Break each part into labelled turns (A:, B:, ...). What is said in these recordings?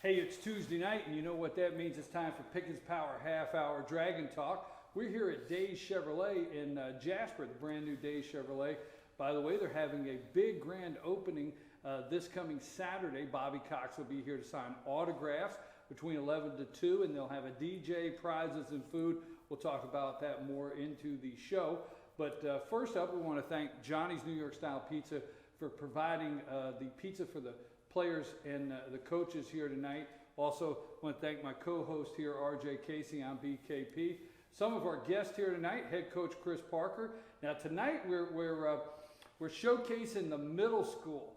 A: Hey, it's Tuesday night, and you know what that means. It's time for Pickens Power Half Hour Dragon Talk. We're here at Days Chevrolet in Jasper, the brand new Days Chevrolet. By the way, they're having a big grand opening this coming Saturday. Bobby Cox will be here to sign autographs between 11 to 2, and they'll have a DJ, prizes, and food. We'll talk about that more into the show. But first up, we want to thank Johnny's New York Style Pizza for providing the pizza for the players and the coaches here tonight. Also, want to thank my co-host here, RJ Casey on BKP. Some of our guests here tonight, head coach Chris Parker. Now tonight we're showcasing the middle school.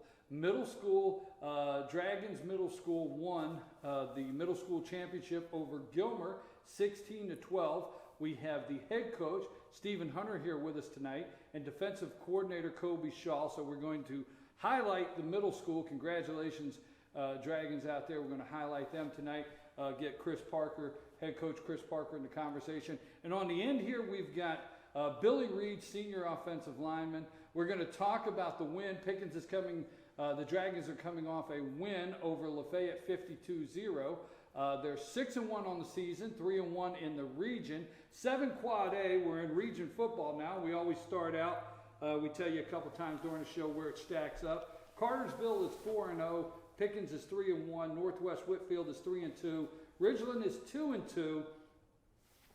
A: Dragons Middle School won the middle school championship over Gilmer, 16-12. We have the head coach Stephen Hunter here with us tonight, and defensive coordinator Kobe Shaw. So we're going to highlight the middle school. Congratulations, Dragons out there. We're going to highlight them tonight. Get Chris Parker, head coach Chris Parker, in the conversation. And on the end here, we've got Billy Reed, senior offensive lineman. We're going to talk about the win. Pickens is coming. The Dragons are coming off a win over Lafayette, 52-0. They're 6-1 on the season, 3-1 in the region. 7 Quad A. We're in region football now. We always start out. We tell you a couple times during the show where it stacks up. Cartersville is 4-0. Pickens is 3-1. Northwest Whitfield is 3-2. Ridgeland is 2-2.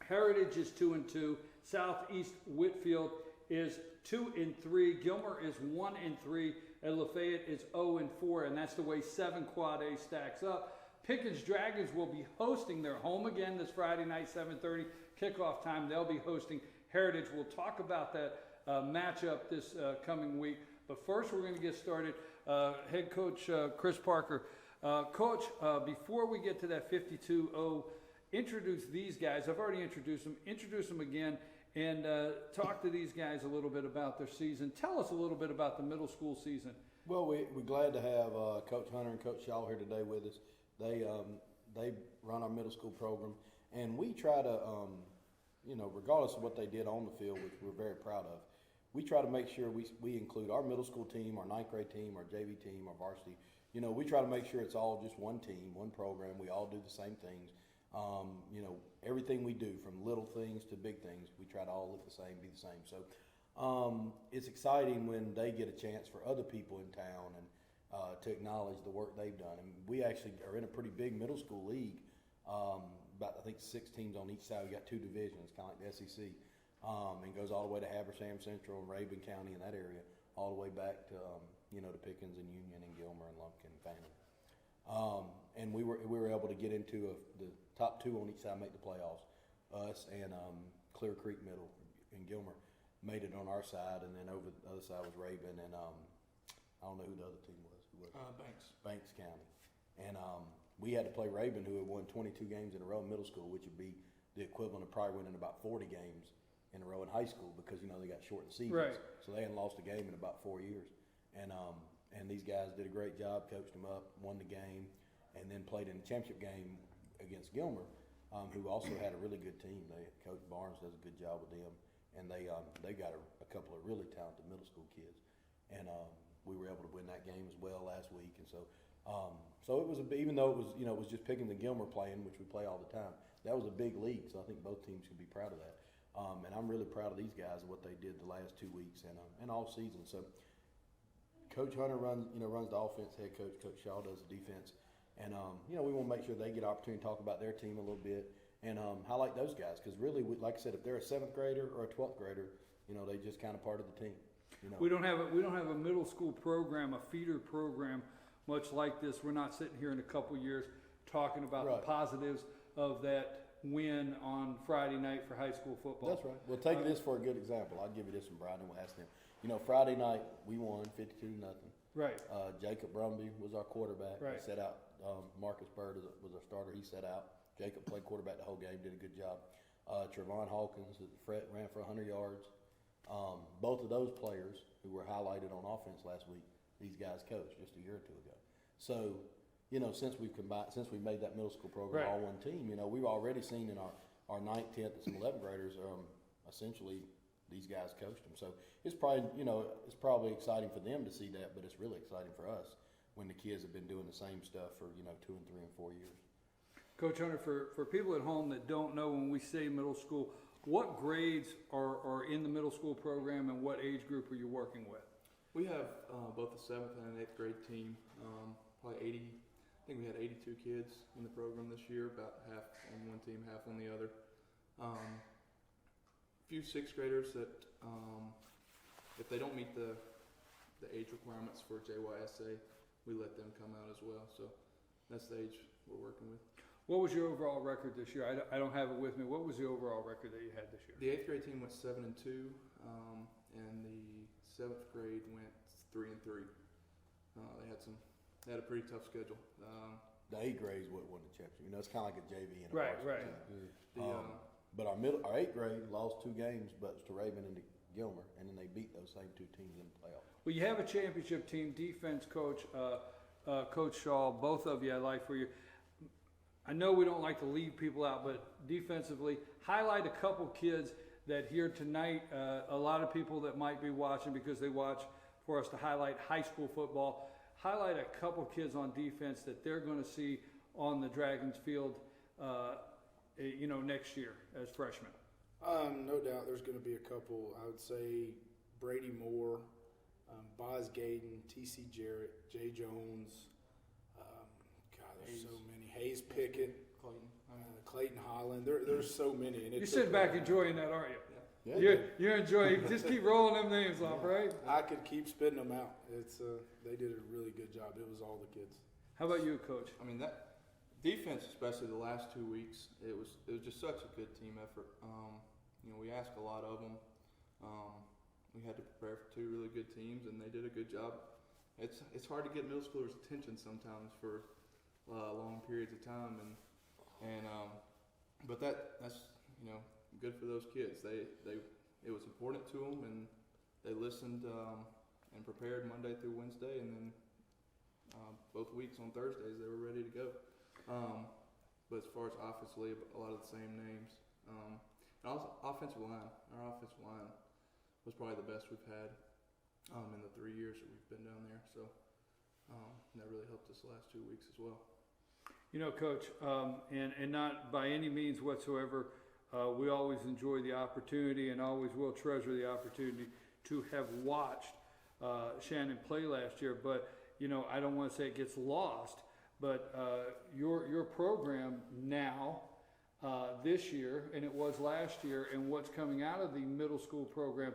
A: Heritage is 2-2. Southeast Whitfield is 2-3. Gilmer is 1-3. And Lafayette is 0-4. And that's the way 7 Quad A stacks up. Pickens Dragons will be hosting their home again this Friday night, 7:30 kickoff time. They'll be hosting Heritage. We'll talk about that matchup this coming week. But first, we're going to get started. Head coach Chris Parker. Coach, before we get to that 52-0, introduce these guys. I've already introduced them. Introduce them again and talk to these guys a little bit about their season. Tell us a little bit about the middle school season.
B: Well, we're glad to have Coach Hunter and Coach Shaw here today with us. They run our middle school program, and we try to, regardless of what they did on the field, which we're very proud of, we try to make sure we include our middle school team, our ninth grade team, our JV team, our varsity. We try to make sure it's all just one team, one program. We all do the same things. Everything we do, from little things to big things, we try to all look the same, be the same. So it's exciting when they get a chance for other people in town and to acknowledge the work they've done. And we actually are in a pretty big middle school league, about I think 6 teams on each side. We got 2 divisions, kind of like the SEC, and goes all the way to Habersham Central and Rabun County in that area, all the way back to to Pickens and Union and Gilmer and Lumpkin and Fannin. And we were able to get into the top 2 on each side, make the playoffs. Us and Clear Creek Middle and Gilmer made it on our side, and then over the other side was Rabun and I don't know who the other team was. Banks County. And we had to play Rabun, who had won 22 games in a row in middle school, which would be the equivalent of probably winning about 40 games in a row in high school, because they got shortened seasons.
A: Right.
B: So they hadn't lost a game in about 4 years. And these guys did a great job, coached them up, won the game, and then played in the championship game against Gilmer, who also had a really good team. Coach Barnes does a good job with them, and they got a couple of really talented middle school kids. And we were able to win that game as well last week, and so it was even though it was it was just Pickens and Gilmer playing, which we play all the time. That was a big league, so I think both teams can be proud of that. And I'm really proud of these guys and what they did the last 2 weeks and all season. So Coach Hunter runs the offense. Head coach Coach Shaw does the defense, and we want to make sure they get an opportunity to talk about their team a little bit and highlight those guys, because really, like I said, if they're a 7th grader or a 12th grader, they just kind of part of the team.
A: We don't have a middle school program, a feeder program, much like this. We're not sitting here in a couple years talking about
B: Right.
A: the positives of that win on Friday night for high school football.
B: That's right. Well, take this for a good example. I'll give you this one, Brian, and we'll ask them. Friday night we won 52-0.
A: Right.
B: Jacob Brumby was our quarterback.
A: Right.
B: He set out. Marcus Bird was our starter. He set out. Jacob played quarterback the whole game, did a good job. Trevon Hawkins ran for 100 yards. Both of those players who were highlighted on offense last week, these guys coached just a year or 2 ago. So, since we've made that middle school program
A: Right.
B: all one team, we've already seen in our 9th, 10th, and 11th graders, essentially these guys coached them. So it's probably exciting for them to see that, but it's really exciting for us when the kids have been doing the same stuff for 2 and 3 and 4 years.
A: Coach Hunter, for people at home that don't know, when we say middle school, what grades are in the middle school program, and what age group are you working with?
C: We have both a 7th and an 8th grade team. Probably 80. I think we had 82 kids in the program this year, about half on one team, half on the other. A few 6th graders that, if they don't meet the age requirements for JYSA, we let them come out as well. So that's the age we're working with.
A: What was your overall record this year? I don't have it with me. What was the overall record that you had this year?
C: The 8th grade team went 7-2, and the 7th grade went 3-3. They had a pretty tough schedule.
B: The 8th grade is what won the championship. It's kind of like a JV and a
A: Right,
B: varsity
A: right.
B: team. But our 8th grade lost 2 games, but it's to Raven and to Gilmer, and then they beat those same 2 teams in the playoff.
A: Well, you have a championship team, defense coach, Coach Shaw, both of you. I'd like for you. I know we don't like to leave people out, but defensively, highlight a couple kids that here tonight, a lot of people that might be watching because they watch for us to highlight high school football. Highlight a couple kids on defense that they're going to see on the Dragons field, next year as freshmen.
D: No doubt there's going to be a couple. I would say Brady Moore, Boz Gayden, T.C. Jarrett, Jay Jones. There's so many. Hayes Pickett, Clayton Holland. There's so many. And
A: You're sitting back enjoying that, aren't you?
B: Yeah.
A: You're enjoying. Just keep rolling them names off, right?
D: I could keep spitting them out. They did a really good job. It was all the kids.
A: How about you, Coach?
C: I mean, that defense, especially the last 2 weeks, it was just such a good team effort. We asked a lot of them. We had to prepare for 2 really good teams, and they did a good job. It's hard to get middle schoolers' attention sometimes for long periods of time, but that's good for those kids. It was important to them, and they listened and prepared Monday through Wednesday, and then both weeks on Thursdays they were ready to go. But as far as offensively, a lot of the same names. And also offensive line. Our offensive line was probably the best we've had in the 3 years that we've been down there. So that really helped us the last 2 weeks as well.
A: Coach, and not by any means whatsoever, we always enjoy the opportunity and always will treasure the opportunity to have watched Shannon play last year. But, I don't want to say it gets lost, but your program now, this year, and it was last year, and what's coming out of the middle school program,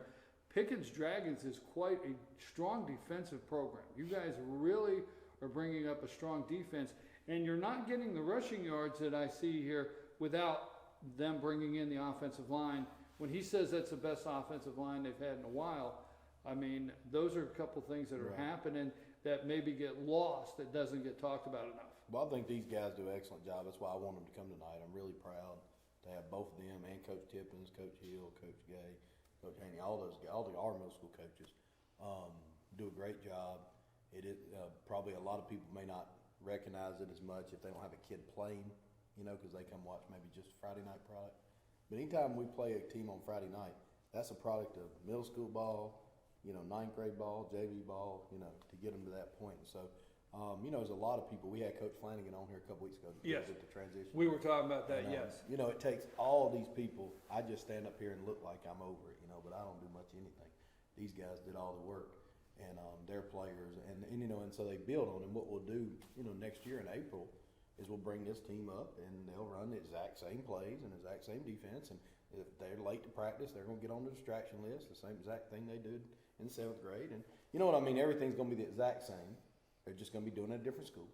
A: Pickens Dragons is quite a strong defensive program. You guys really are bringing up a strong defense. And you're not getting the rushing yards that I see here without them bringing in the offensive line. When he says that's the best offensive line they've had in a while, I mean, those are a couple things that are happening that maybe get lost, that doesn't get talked about enough.
B: Well, I think these guys do an excellent job. That's why I want them to come tonight. I'm really proud to have both of them and Coach Tippins, Coach Hill, Coach Gay, Coach Haney, all our middle school coaches do a great job. It is probably a lot of people may not recognize it as much if they don't have a kid playing, because they come watch maybe just a Friday night product. But anytime we play a team on Friday night, that's a product of middle school ball, 9th grade ball, JV ball, to get them to that point. And so, there's a lot of people. We had Coach Flanagan on here a couple weeks ago.
A: Yes.
B: With the transition.
A: We were talking about that,
B: And,
A: yes.
B: it takes all these people. I just stand up here and look like I'm over it, but I don't do much anything. These guys did all the work. And their players, and so they build on. And what we'll do, next year in April, is we'll bring this team up, and they'll run the exact same plays and the exact same defense. And if they're late to practice, they're going to get on the distraction list, the same exact thing they did in 7th grade. And you know what I mean? Everything's going to be the exact same. They're just going to be doing it at a different school.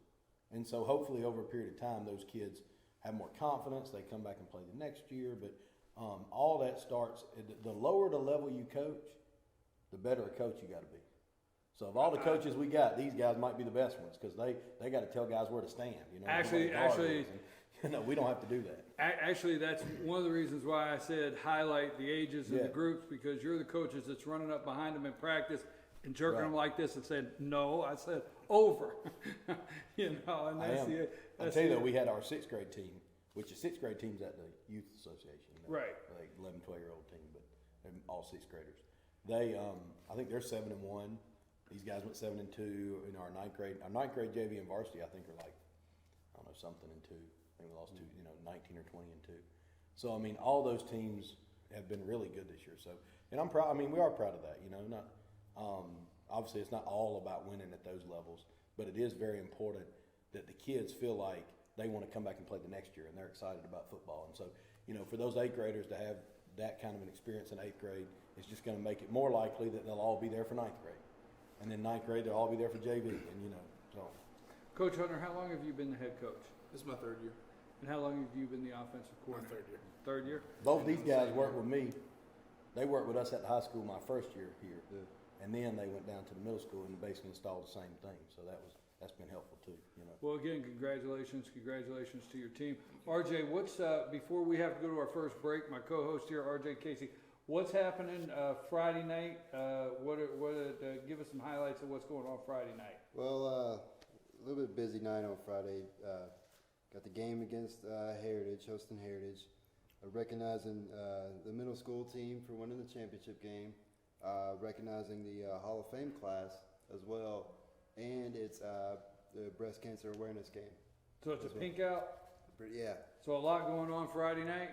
B: And so hopefully over a period of time, those kids have more confidence. They come back and play the next year. But all that starts, the lower the level you coach, the better a coach you got to be. So of all the coaches we got, these guys might be the best ones because they got to tell guys where to stand.
A: Actually,
B: we don't have to do that.
A: Actually, that's one of the reasons why I said highlight the ages and the groups, because you're the coaches that's running up behind them in practice and jerking them like this and said, no, I said over. And that's
B: I'll tell you though, we had our 6th grade team, which the 6th grade team's at the youth association.
A: Right.
B: Like 11, 12-year-old team, but they're all 6th graders. They, I think they're 7-1. these guys went 7-2. You know, our ninth grade JV and varsity, I think, are like, I don't know, something and 2. I think we lost 19 or 20-2. So I mean, all those teams have been really good this year. So, and I'm proud. I mean, we are proud of that. You know, not obviously it's not all about winning at those levels, but it is very important that the kids feel like they want to come back and play the next year, and they're excited about football. And so, you know, for those 8th graders to have that kind of an experience in 8th grade, it's just going to make it more likely that they'll all be there for 9th grade, and then 9th grade they'll all be there for JV. And you know, so.
A: Coach Hunter, how long have you been the head coach?
C: This is my 3rd year.
A: And how long have you been the offensive
D: My
A: coordinator?
D: 3rd year.
A: 3rd year?
B: Both these guys worked with me. They worked with us at the high school my first year here, and then they went down to the middle school and basically installed the same thing. So that's been helpful too. You know.
A: Well, again, congratulations to your team. RJ, what's before we have to go to our first break? My co-host here, RJ Casey. What's happening Friday night? Give us some highlights of what's going on Friday night.
E: Well, a little bit busy night on Friday. Got the game against Heritage, hosting Heritage. Recognizing the middle school team for winning the championship game. Recognizing the Hall of Fame class as well. And it's the breast cancer awareness game.
A: So it's a pink out?
E: Yeah.
A: So a lot going on Friday night?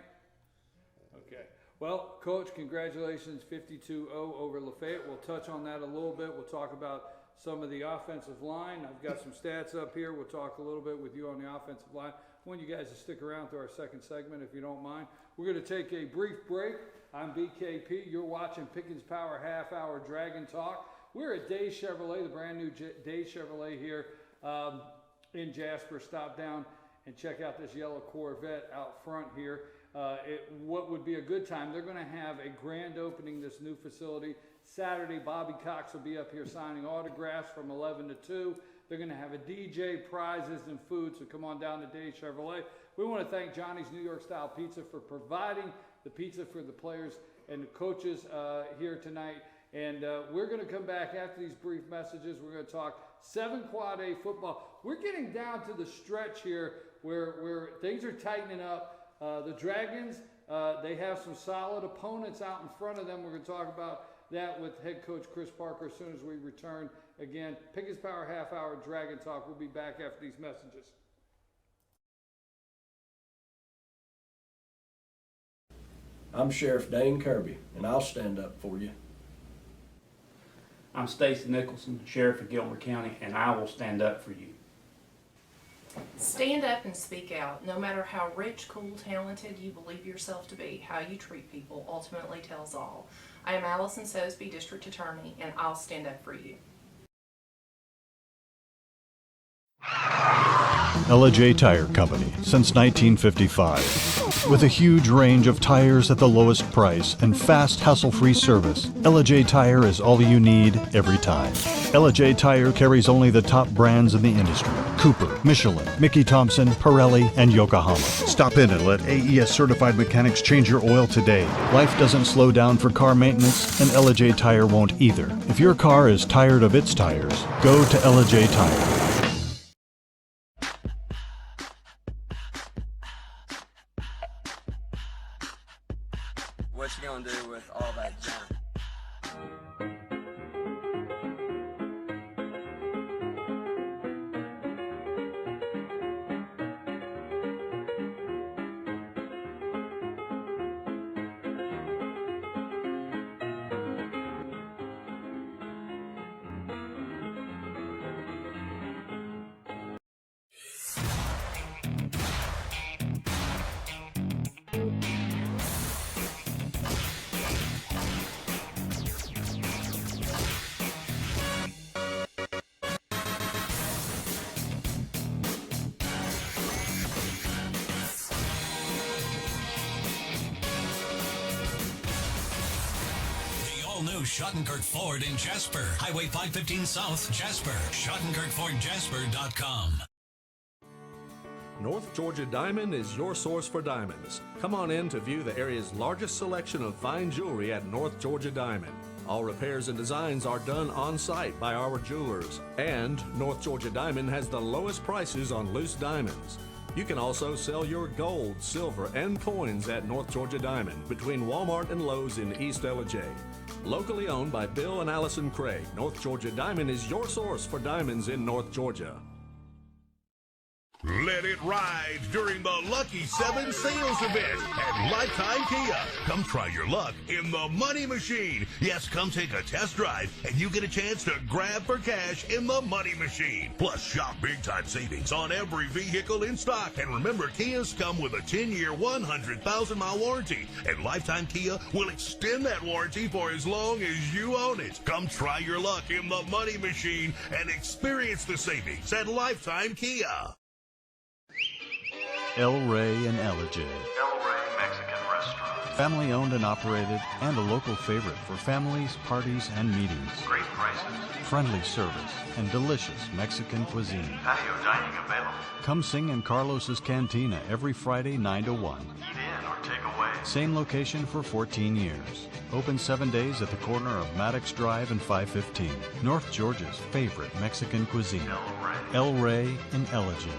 A: Okay. Well, Coach, congratulations, 52-0 over Lafayette. We'll touch on that a little bit. We'll talk about some of the offensive line. I've got some stats up here. We'll talk a little bit with you on the offensive line. I want you guys to stick around through our second segment if you don't mind. We're going to take a brief break. I'm BKP. You're watching Pickens Power Half Hour Dragon Talk. We're at Day Chevrolet, the brand new Day Chevrolet here in Jasper. Stop down and check out this yellow Corvette out front here. What would be a good time, they're going to have a grand opening, this new facility. Saturday, Bobby Cox will be up here signing autographs from 11 to 2. They're going to have a DJ, prizes, and food, so come on down to Day Chevrolet. We want to thank Johnny's New York Style Pizza for providing the pizza for the players and the coaches here tonight. And we're going to come back after these brief messages. We're going to talk 7 Quad A football. We're getting down to the stretch here where things are tightening up. The Dragons, they have some solid opponents out in front of them. We're going to talk about that with head coach Chris Parker as soon as we return. Again, Pickens Power Half Hour Dragon Talk. We'll be back after these messages.
F: I'm Sheriff Dane Kirby, and I'll stand up for you.
G: I'm Stacy Nicholson, Sheriff of Gilmer County, and I will stand up for you.
H: Stand up and speak out. No matter how rich, cool, talented you believe yourself to be, how you treat people ultimately tells all. I am Allison Sosby, District Attorney, and I'll stand up for you.
I: L.J. Tire Company since 1955. With a huge range of tires at the lowest price and fast, hassle-free service, L.J. Tire is all you need every time. L.J. Tire carries only the top brands in the industry: Cooper, Michelin, Mickey Thompson, Pirelli, and Yokohama. Stop in and let AES certified mechanics change your oil today. Life doesn't slow down for car maintenance, and L.J. Tire won't either. If your car is tired of its tires, go to L.J. Tire.
J: What you gonna do with all that junk?
K: New Schottenkirk Ford in Jasper. Highway 515 South, Jasper. SchottenkirkFordJasper.com.
L: North Georgia Diamond is your source for diamonds. Come on in to view the area's largest selection of fine jewelry at North Georgia Diamond. All repairs and designs are done on site by our jewelers. And North Georgia Diamond has the lowest prices on loose diamonds. You can also sell your gold, silver, and coins at North Georgia Diamond between Walmart and Lowe's in East LJ. Locally owned by Bill and Allison Craig, North Georgia Diamond is your source for diamonds in North Georgia.
M: Let it ride during the Lucky 7 sales event at Lifetime Kia. Come try your luck in the Money Machine. Yes, come take a test drive and you get a chance to grab for cash in the Money Machine. Plus, shop big-time savings on every vehicle in stock. And remember, Kias come with a 10-year, 100,000-mile warranty. And Lifetime Kia will extend that warranty for as long as you own it. Come try your luck in the Money Machine and experience the savings at Lifetime Kia.
I: El Rey and Ellijay.
N: El Rey Mexican Restaurant.
I: Family owned and operated and a local favorite for families, parties, and meetings.
N: Great prices.
I: Friendly service and delicious Mexican cuisine.
N: Patio dining available.
I: Come sing in Carlos's Cantina every Friday 9 to 1.
N: Eat in or take away.
I: Same location for 14 years. Open 7 days at the corner of Maddox Drive and 515. North Georgia's favorite Mexican cuisine. El Rey and Ellijay.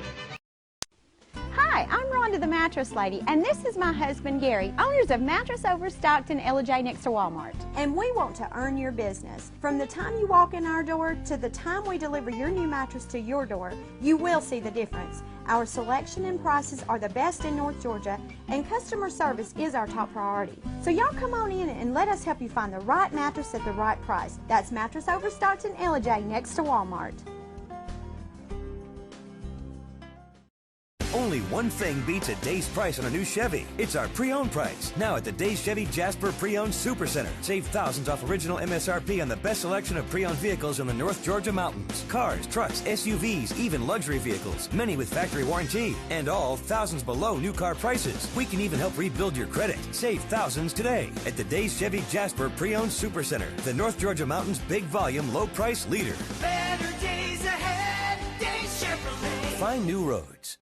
O: Hi, I'm Rhonda the Mattress Lady, and this is my husband Gary, owners of Mattress Overstocked in Ellijay next to Walmart. And we want to earn your business. From the time you walk in our door to the time we deliver your new mattress to your door, you will see the difference. Our selection and prices are the best in North Georgia, and customer service is our top priority. So y'all come on in and let us help you find the right mattress at the right price. That's Mattress Overstocked in Ellijay next to Walmart.
P: Only one thing beats a day's price on a new Chevy. It's our pre-owned price. Now at the Days Chevy Jasper Pre-Owned Super Center. Save thousands off original MSRP on the best selection of pre-owned vehicles in the North Georgia mountains. Cars, trucks, SUVs, even luxury vehicles. Many with factory warranty. And all thousands below new car prices. We can even help rebuild your credit. Save thousands today at the Days Chevy Jasper Pre-Owned Super Center. The North Georgia mountains big volume, low price leader.
Q: Better days ahead, Days Chevrolet.
P: Find new roads.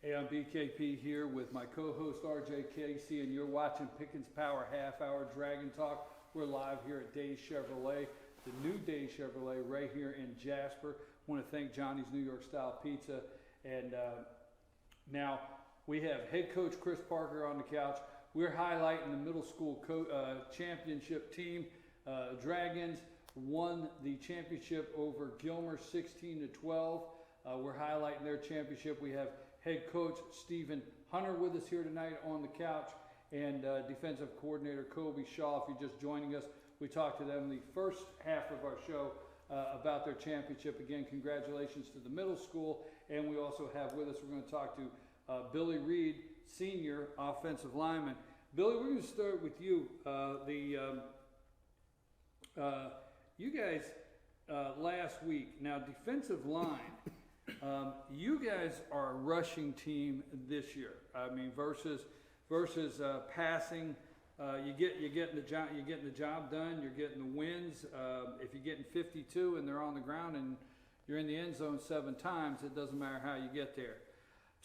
A: Hey, I'm BKP here with my co-host RJ Casey, and you're watching Pickens Power Half Hour Dragon Talk. We're live here at Days Chevrolet, the new Days Chevrolet right here in Jasper. I want to thank Johnny's New York Style Pizza. And now we have head coach Chris Parker on the couch. We're highlighting the middle school championship team. Dragons won the championship over Gilmer 16-12. We're highlighting their championship. We have head coach Stephen Hunter with us here tonight on the couch, and defensive coordinator Kobe Shaw. If you're just joining us, we talked to them the first half of our show about their championship. Again, congratulations to the middle school, and we also have with us, we're going to talk to Billy Reed, senior offensive lineman. Billy, we're going to start with you. You guys last week, now defensive line, you guys are a rushing team this year. I mean, versus passing, you're getting the job done. You're getting the wins. If you're getting 52 and they're on the ground and you're in the end zone 7 times, it doesn't matter how you get there.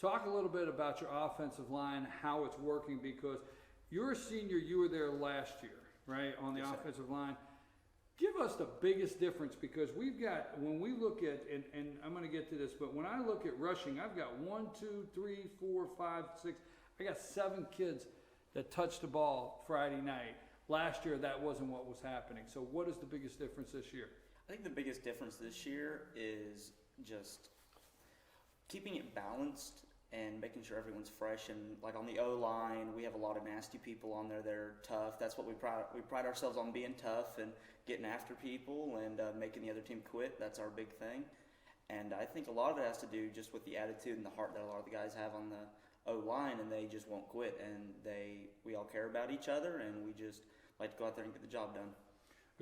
A: Talk a little bit about your offensive line, how it's working, because you're a senior. You were there last year, right, on the offensive line. Give us the biggest difference, because we've got, when we look at, and I'm going to get to this, but when I look at rushing, I've got 1, 2, 3, 4, 5, 6, I got 7 kids that touched the ball Friday night. Last year, that wasn't what was happening. So what is the biggest difference this year?
R: I think the biggest difference this year is just keeping it balanced and making sure everyone's fresh. And like on the O-line, we have a lot of nasty people on there that are tough. That's what we pride ourselves on, being tough and getting after people and making the other team quit. That's our big thing. And I think a lot of it has to do just with the attitude and the heart that a lot of the guys have on the O-line, and they just won't quit. And we all care about each other, and we just like to go out there and get the job done.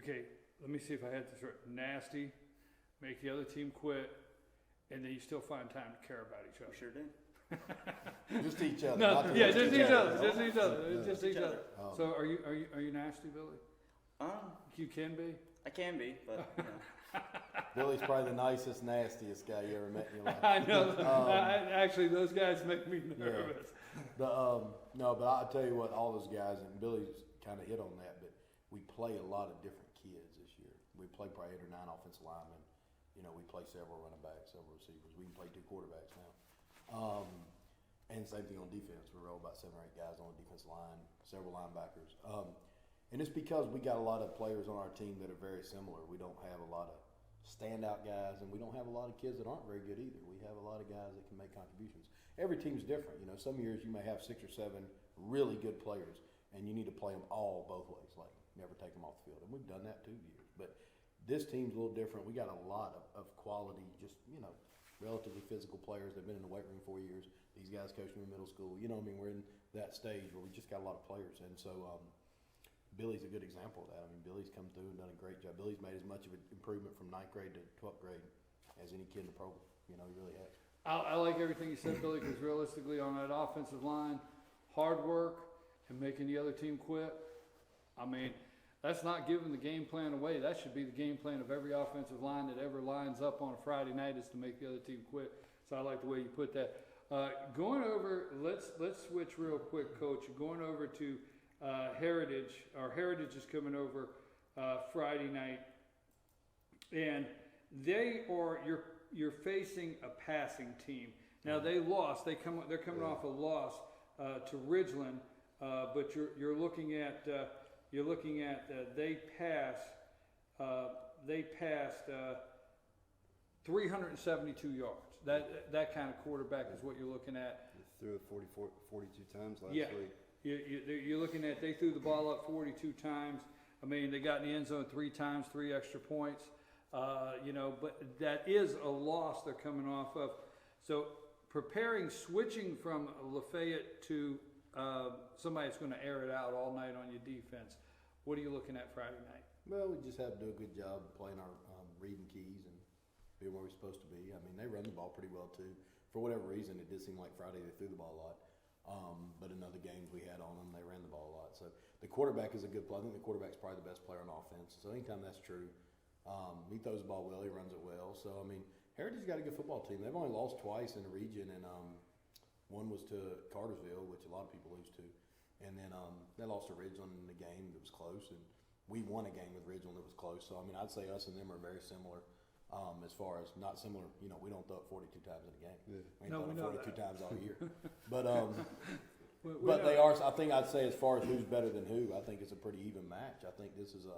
A: Okay, let me see if I had this right. Nasty, make the other team quit, and then you still find time to care about each other.
R: We sure do.
B: Just each other.
A: No, yeah, just each other. Just each other.
B: Yeah.
A: Just each other. So are you nasty, Billy? You can be.
R: I can be, but you know.
B: Billy's probably the nicest, nastiest guy you ever met in your life.
A: I know. Actually, those guys make me nervous.
B: Yeah. No, but I'll tell you what, all those guys, and Billy's kind of hit on that, but we play a lot of different kids this year. We play probably 8 or 9 offensive linemen. You know, we play several running backs, several receivers. We can play 2 quarterbacks now. And same thing on defense. We roll about 7 or 8 guys on the defensive line, several linebackers. And it's because we got a lot of players on our team that are very similar. We don't have a lot of standout guys, and we don't have a lot of kids that aren't very good either. We have a lot of guys that can make contributions. Every team's different. You know, some years you may have 6 or 7 really good players, and you need to play them all both ways, like never take them off the field. And we've done that 2 years. But this team's a little different. We got a lot of quality, just, you know, relatively physical players. They've been in the weight room 4 years. These guys coached me in middle school. You know what I mean? We're in that stage where we just got a lot of players. And so Billy's a good example of that. I mean, Billy's come through and done a great job. Billy's made as much of an improvement from 9th grade to 12th grade as any kid in the program. You know, he really has.
A: I like everything you said, Billy, because realistically on that offensive line, hard work and making the other team quit, I mean, that's not giving the game plan away. That should be the game plan of every offensive line that ever lines up on a Friday night, is to make the other team quit. So I like the way you put that. Going over, let's switch real quick, Coach. Going over to Heritage. Our Heritage is coming over Friday night, and they are you're facing a passing team. Now they lost. They're coming off a loss to Ridgeland, but you're looking at they passed 372 yards. That kind of quarterback is what you're looking at.
E: They threw it 42 times last
A: Yeah.
E: week.
A: You're looking at, they threw the ball up 42 times. I mean, they got in the end zone 3 times, 3 extra points. You know, but that is a loss they're coming off of. So switching from Lafayette to somebody that's going to air it out all night on your defense. What are you looking at Friday night?
B: Well, we just have to do a good job playing our reading keys and being where we're supposed to be. I mean, they run the ball pretty well too. For whatever reason, it did seem like Friday they threw the ball a lot. But in other games we had on them, they ran the ball a lot. So the quarterback is a good player. I think the quarterback's probably the best player on offense. So anytime that's true, he throws the ball well, he runs it well. So, I mean, Heritage got a good football team. They've only lost twice in the region, and one was to Cartersville, which a lot of people lose to. And then they lost to Ridgeland in the game that was close, and we won a game with Ridgeland that was close. So, I mean, I'd say us and them are very similar. As far as not similar, you know, we don't throw it 42 times in a game. Yeah. We ain't thrown it 42 times all year. But but they are. I think I'd say as far as who's better than who, I think it's a pretty even match. I think this is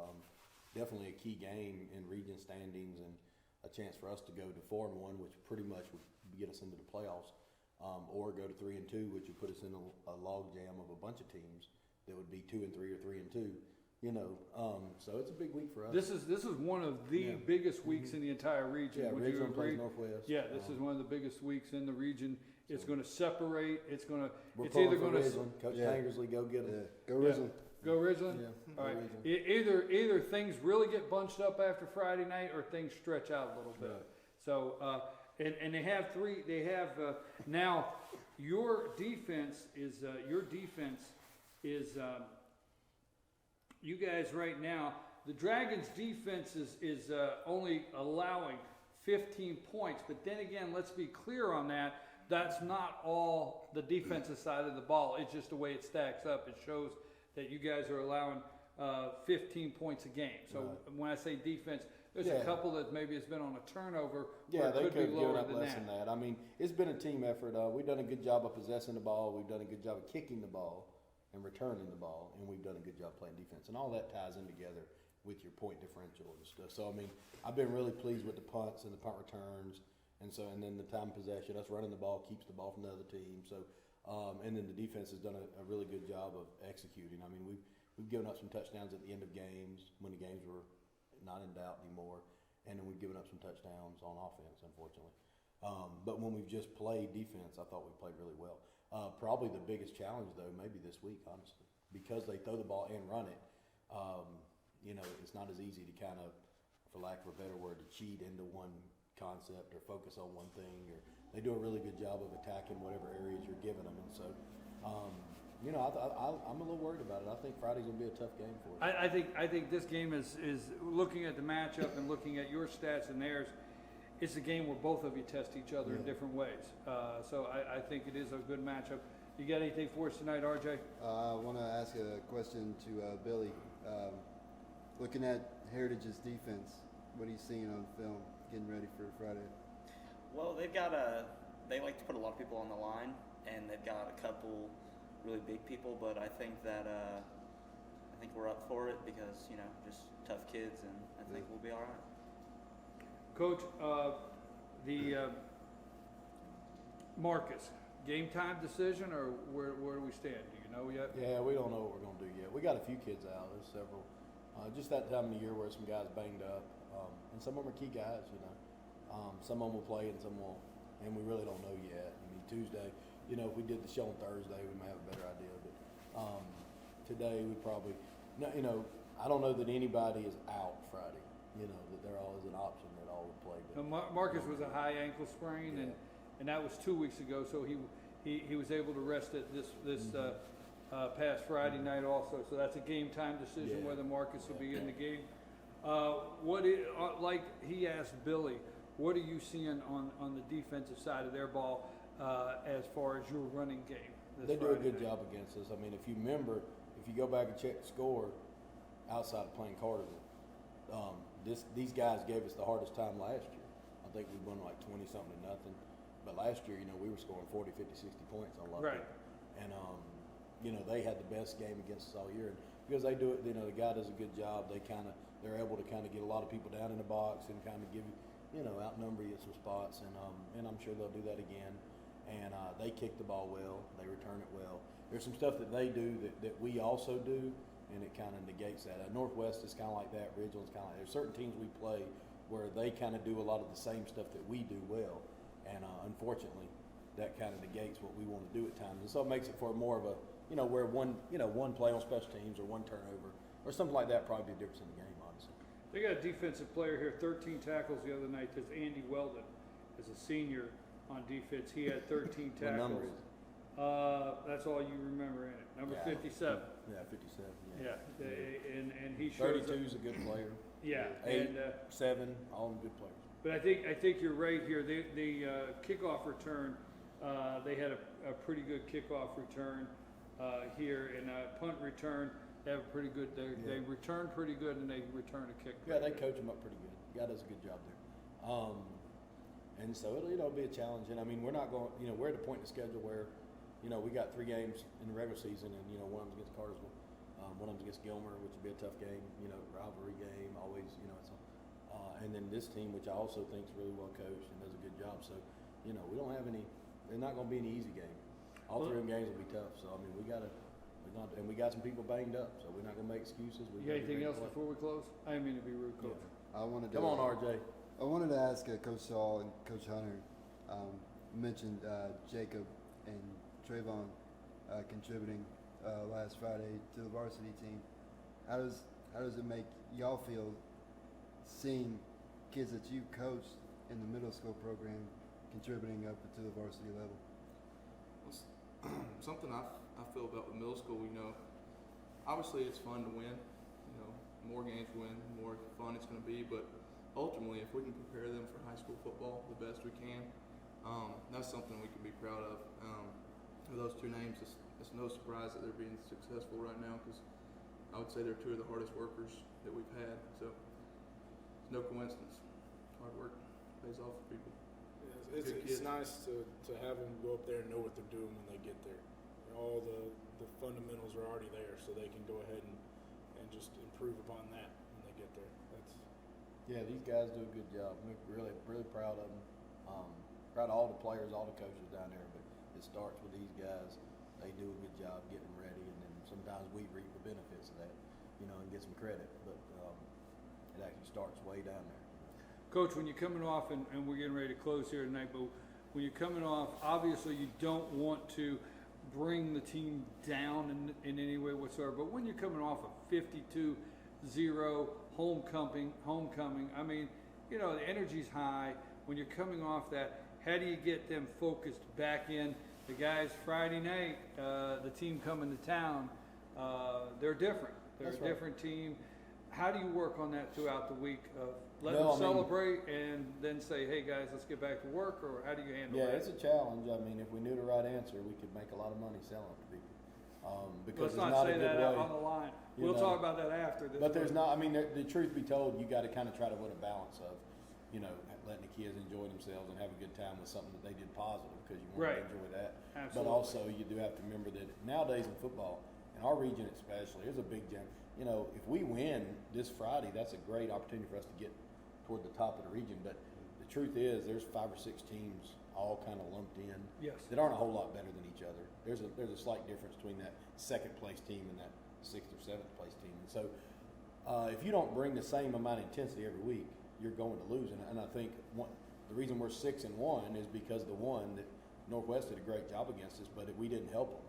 B: definitely a key game in region standings and a chance for us to go to 4-1, which pretty much would get us into the playoffs, or go to 3-2, which would put us in a log jam of a bunch of teams that would be 2-3 or 3-2. You know, so it's a big week for us.
A: This is one of the biggest weeks in the entire region.
B: Yeah,
A: Would you
B: Ridgeland
A: agree?
B: plays Northwest.
A: Yeah, this is one of the biggest weeks in the region. It's going to separate. It's
B: We're
A: either
B: pulling
A: going
B: for
A: to
B: Ridgeland. Coach Tangersley, go get them.
E: Yeah. Go Ridgeland.
A: Go Ridgeland.
B: Yeah.
A: All right.
B: Ridgeland.
A: Either things really get bunched up after Friday night, or things stretch out a little bit.
B: Right.
A: So and they have 3. They have now your defense is you guys right now, the Dragons' defense is only allowing 15 points. But then again, let's be clear on that. That's not all the defensive side of the ball. It's just the way it stacks up. It shows that you guys are allowing 15 points a game. So when I say defense, there's a couple that maybe has been on a turnover.
B: Yeah, they
A: could
B: could have
A: be
B: given
A: lower
B: up
A: than
B: less than that. I mean, it's been a team effort. We've done a good job of possessing the ball. We've done a good job of kicking the ball and returning the ball, and we've done a good job playing defense. And all that ties in together with your point differential and stuff. So, I mean, I've been really pleased with the punts and the punt returns, and then the time possession, us running the ball keeps the ball from the other team. So, and then the defense has done a really good job of executing. I mean, we've given up some touchdowns at the end of games when the games were not in doubt anymore, and then we've given up some touchdowns on offense, unfortunately. But when we've just played defense, I thought we played really well. Probably the biggest challenge, though, maybe this week, honestly, because they throw the ball and run it. You know, it's not as easy to kind of, for lack of a better word, to cheat into one concept or focus on one thing. Or they do a really good job of attacking whatever areas you're giving them, and so. You know, I'm a little worried about it. I think Friday's gonna be a tough game for us.
A: I think this game is looking at the matchup and looking at your stats and theirs. It's a game where both of you test each other in different ways. So I think it is a good matchup. You got anything for us tonight, RJ?
E: I want to ask a question to Billy. Looking at Heritage's defense, what are you seeing on film, getting ready for Friday?
R: Well, they like to put a lot of people on the line, and they've got a couple really big people, but I think that I think we're up for it because, you know, just tough kids, and I think we'll be all right.
A: Coach, Marcus, game time decision, or where do we stand? Do you know yet?
B: Yeah, we don't know what we're going to do yet. We got a few kids out. There's several. Just that time of the year where some guys banged up, and some of them are key guys, you know. Some of them will play and some won't, and we really don't know yet. I mean, Tuesday, you know, if we did the show on Thursday, we may have a better idea. But today, we probably, you know, I don't know that anybody is out Friday. You know, that there all is an option that all would play. But,
A: Marcus was a high ankle sprain, and that was 2 weeks ago. So he was able to rest it this past Friday night also. So that's a game time decision whether Marcus will be in the game. Like he asked Billy, what are you seeing on the defensive side of their ball as far as your running game?
B: They do a good job against us. I mean, if you remember, if you go back and check the score outside of playing Carterville, these guys gave us the hardest time last year. I think we won like 20-something to nothing. But last year, you know, we were scoring 40, 50, 60 points on a lot of people. And, you know, they had the best game against us all year. And because they do it, you know, the guy does a good job. They're able to kind of get a lot of people down in the box and kind of give you know, outnumber you some spots. And I'm sure they'll do that again. And they kick the ball well. They return it well. There's some stuff that they do that we also do, and it kind of negates that. Northwest is kind of like that. Ridgeland's kind of like that. There's certain teams we play where they kind of do a lot of the same stuff that we do well. And unfortunately, that kind of negates what we want to do at times. And so it makes it for more of a, you know, where one play on special teams or one turnover or something like that probably be a difference in the game, honestly.
A: They got a defensive player here, 13 tackles the other night. That's Andy Weldon, as a senior on defense. He had 13 tackles.
B: What number is it?
A: That's all you remember in it. Number 57.
B: Yeah, 57.
A: Yeah, and he shows
B: 32 is a good player.
A: Yeah,
B: 8,
A: and
B: 7, all good players.
A: But I think you're right here. The kickoff return, they had a pretty good kickoff return here, and punt return. They have a pretty good. They return pretty good, and they return a kick.
B: Yeah, they coach them up pretty good. The guy does a good job there. And so it'll be a challenge. And I mean, we're not going. You know, we're at a point in the schedule where, you know, we got 3 games in the regular season, and you know, one of them's against Cartersville, one of them's against Gilmer, which would be a tough game. You know, rivalry game, always. You know, it's. And then this team, which I also think is really well coached and does a good job. So, you know, we don't have any. They're not going to be any easy game. All 3 of them games will be tough. So I mean, we got some people banged up. So we're not going to make excuses.
A: You got anything else before we close? I didn't mean to be rude, Coach.
E: I wanted to.
B: Come on, RJ.
E: I wanted to ask Coach Saul and Coach Hunter. Mentioned Jacob and Trayvon contributing last Friday to the varsity team. How does it make y'all feel seeing kids that you coached in the middle school program contributing up to the varsity level?
C: Something I feel about the middle school, you know, obviously it's fun to win. You know, more games win, the more fun it's going to be. But ultimately, if we can prepare them for high school football the best we can, that's something we can be proud of. Those 2 names, it's no surprise that they're being successful right now because I would say they're 2 of the hardest workers that we've had. So it's no coincidence. Hard work pays off for people.
D: It's nice to have them go up there and know what they're doing when they get there. All the fundamentals are already there, so they can go ahead and just improve upon that when they get there.
B: Yeah, these guys do a good job. We're really proud of them. Proud of all the players, all the coaches down there. But it starts with these guys. They do a good job getting ready, and then sometimes we reap the benefits of that, you know, and get some credit. But it actually starts way down there.
A: Coach, when you're coming off, and we're getting ready to close here tonight, but when you're coming off, obviously you don't want to bring the team down in any way whatsoever. But when you're coming off a 52-0 homecoming, I mean, you know, the energy's high. When you're coming off that, how do you get them focused back in? The guys Friday night, the team coming to town, they're different. They're a different team. How do you work on that throughout the week of let them celebrate and then say, hey guys, let's get back to work, or how do you handle that?
B: Yeah, it's a challenge. I mean, if we knew the right answer, we could make a lot of money selling it to people. Because
A: Let's
B: there's
A: not
B: not a
A: say
B: good
A: that
B: way.
A: on the line.
B: you
A: We'll
B: know.
A: talk about that after.
B: But there's not. I mean, the truth be told, you got to kind of try to put a balance of, letting the kids enjoy themselves and have a good time with something that they did positive, because you want
A: Right.
B: to enjoy that.
A: Absolutely.
B: But also, you do have to remember that nowadays in football, in our region especially, there's a big jump. If we win this Friday, that's a great opportunity for us to get toward the top of the region. But the truth is, there's 5 or 6 teams all kind of lumped in
A: Yes.
B: that aren't a whole lot better than each other. There's a slight difference between that second place team and that 6th or 7th place team. And so, if you don't bring the same amount of intensity every week, you're going to lose. And I think the reason we're 6-1 is because the one that Northwest did a great job against us, but we didn't help them.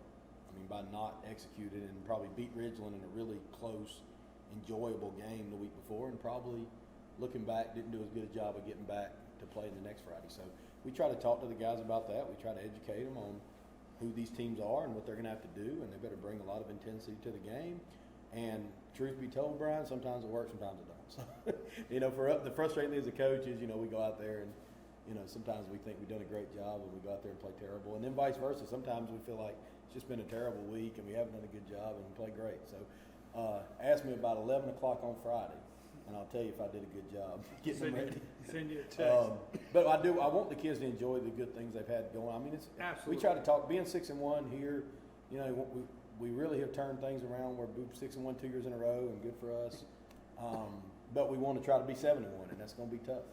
B: I mean, by not executing and probably beat Ridgeland in a really close, enjoyable game the week before, and probably looking back didn't do as good a job of getting back to play the next Friday. So we try to talk to the guys about that. We try to educate them on who these teams are and what they're going to have to do, and they better bring a lot of intensity to the game. And truth be told, Brian, sometimes it works, sometimes it don't. So, for the frustrating thing as a coach is, we go out there and, sometimes we think we've done a great job and we go out there and play terrible. And then vice versa. Sometimes we feel like it's just been a terrible week and we haven't done a good job and we play great. So ask me about 11 o'clock on Friday, and I'll tell you if I did a good job getting them ready.
A: Send you a text.
B: But I want the kids to enjoy the good things they've had going. I mean,
A: Absolutely.
B: We try to talk, being 6-1 here, we really have turned things around. We're 6-1 2 years in a row, and good for us. But we want to try to be 7-1, and that's going to be tough.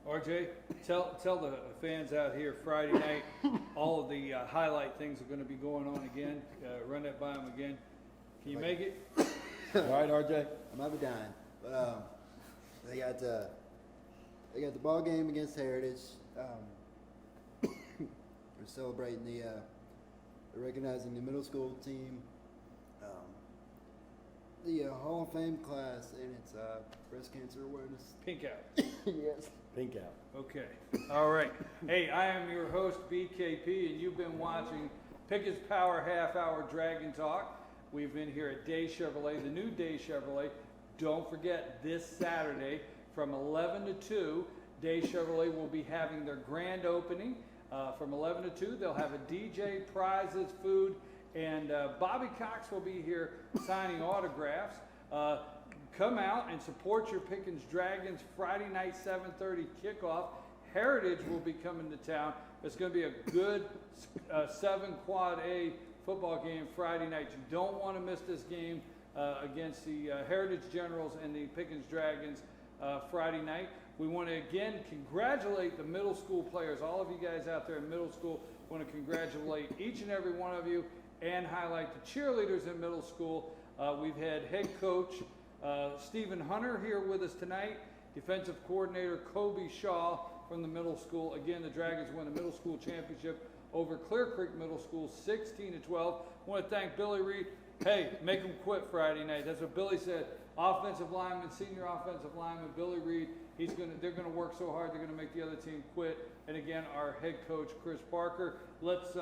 A: RJ, tell the fans out here Friday night all of the highlight things are going to be going on again. Run that by them again. Can you make it?
B: All right, RJ.
E: I might be dying, but they got the ball game against Heritage. We're celebrating recognizing the middle school team, the Hall of Fame class, and it's breast cancer awareness.
A: Pink out.
E: Yes.
B: Pink out.
A: Okay. All right. Hey, I am your host, BKP, and you've been watching Pickens Power Half Hour Dragon Talk. We've been here at Day Chevrolet, the new Day Chevrolet. Don't forget, this Saturday from 11 to 2, Day Chevrolet will be having their grand opening. From 11 to 2, they'll have a DJ, prizes, food, and Bobby Cox will be here signing autographs. Come out and support your Pickens Dragons Friday night 7:30 kickoff. Heritage will be coming to town. It's going to be a good 7 quad A football game Friday night. You don't want to miss this game against the Heritage Generals and the Pickens Dragons Friday night. We want to again congratulate the middle school players. All of you guys out there in middle school, want to congratulate each and every one of you and highlight the cheerleaders in middle school. We've had head coach Stephen Hunter here with us tonight, defensive coordinator Kobe Shaw from the middle school. Again, the Dragons won the middle school championship over Clear Creek Middle School 16-12. I want to thank Billy Reed. Hey, make them quit Friday night. That's what Billy said. Offensive lineman, senior offensive lineman Billy Reed. They're going to work so hard. They're going to make the other team quit. And again, our head coach Chris Parker. Let's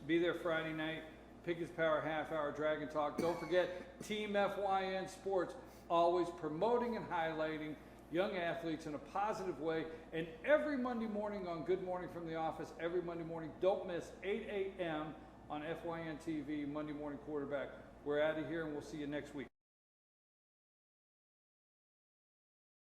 A: be there Friday night. Pickens Power Half Hour Dragon Talk. Don't forget Team FYN Sports, always promoting and highlighting young athletes in a positive way. And every Monday morning on Good Morning from the Office, every Monday morning, don't miss 8 a.m. on FYN TV, Monday Morning Quarterback. We're out of here, and we'll see you next week.